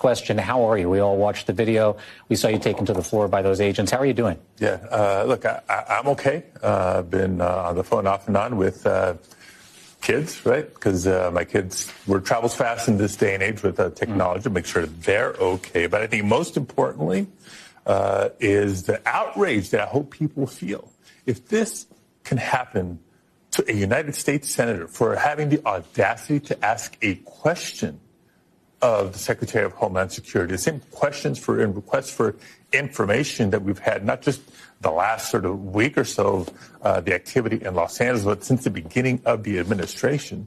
question. How are you? We all watched the video. We saw you taken to the floor by those agents. How are you doing? Yeah, look, I'm okay. I've been on the phone off and on with kids, right? Because my kids, travels fast in this day and age with technology to make sure they're okay. But I think most importantly is the outrage that I hope people feel. If this can happen to a United States senator for having the audacity to ask a question of the Secretary of Homeland Security, the same questions and requests for information that we've had, not just the last sort of week or so of the activity in Los Angeles, but since the beginning of the administration,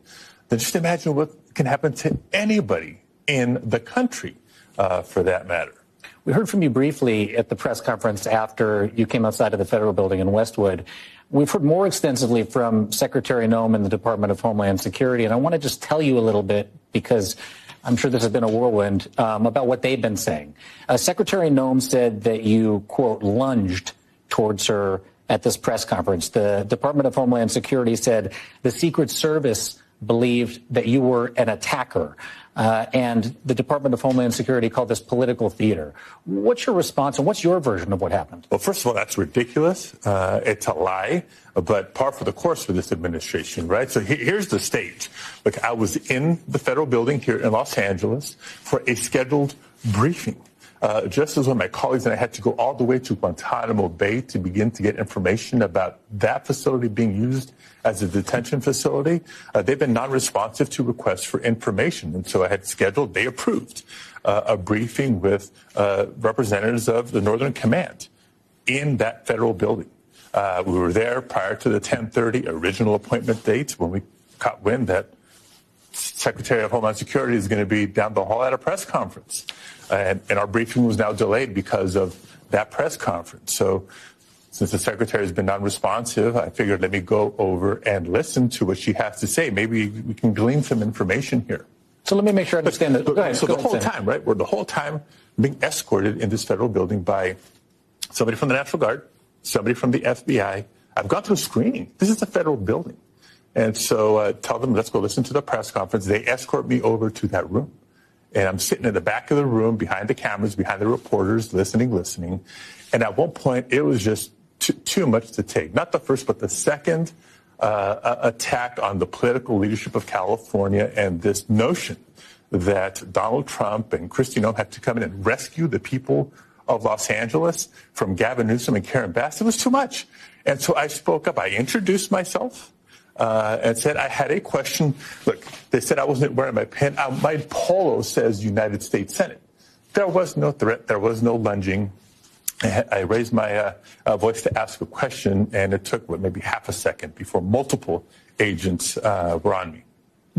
then just imagine what can happen to anybody in the country, for that matter. We heard from you briefly at the press conference after you came outside of the federal building in Westwood. We've heard more extensively from Secretary Noem and the Department of Homeland Security, and I want to just tell you a little bit, because I'm sure this has been a whirlwind, about what they've been saying. Secretary Noem said that you, quote, lunged towards her at this press conference. The Department of Homeland Security said the Secret Service believed that you were an attacker. And the Department of Homeland Security called this political theater. What's your response, and what's your version of what happened? Well, first of all, that's ridiculous. It's a lie, but par for the course for this administration, right? So here's the stage. Look, I was in the federal building here in Los Angeles for a scheduled briefing. Just as when my colleagues and I had to go all the way to Guantanamo Bay to begin to get information about that facility being used as a detention facility, they've been non-responsive to requests for information. And so I had scheduled, they approved, a briefing with representatives of the Northern Command in that federal building. We were there prior to the 10:30 original appointment date when we caught wind that Secretary of Homeland Security is going to be down the hall at a press conference. And our briefing was now delayed because of that press conference. So since the secretary has been non-responsive, I figured let me go over and listen to what she has to say. Maybe we can glean some information here. So let me make sure I understand that. The whole time, right? We're the whole time being escorted in this federal building by somebody from the National Guard, somebody from the FBI. I've gone through screening. This is a federal building. And so tell them, let's go listen to the press conference. They escort me over to that room. And I'm sitting in the back of the room behind the cameras, behind the reporters, listening. And at one point, it was just too much to take. Not the first, but the second attack on the political leadership of California and this notion that Donald Trump and Kristi Noem had to come in and rescue the people of Los Angeles from Gavin Newsom and Karen Bass. It was too much. And so I spoke up. I introduced myself. And said I had a question. Look, they said I wasn't wearing my pin. My polo says United States Senate. There was no threat. There was no lunging. I raised my voice to ask a question, and it took maybe half a second before multiple agents were on me.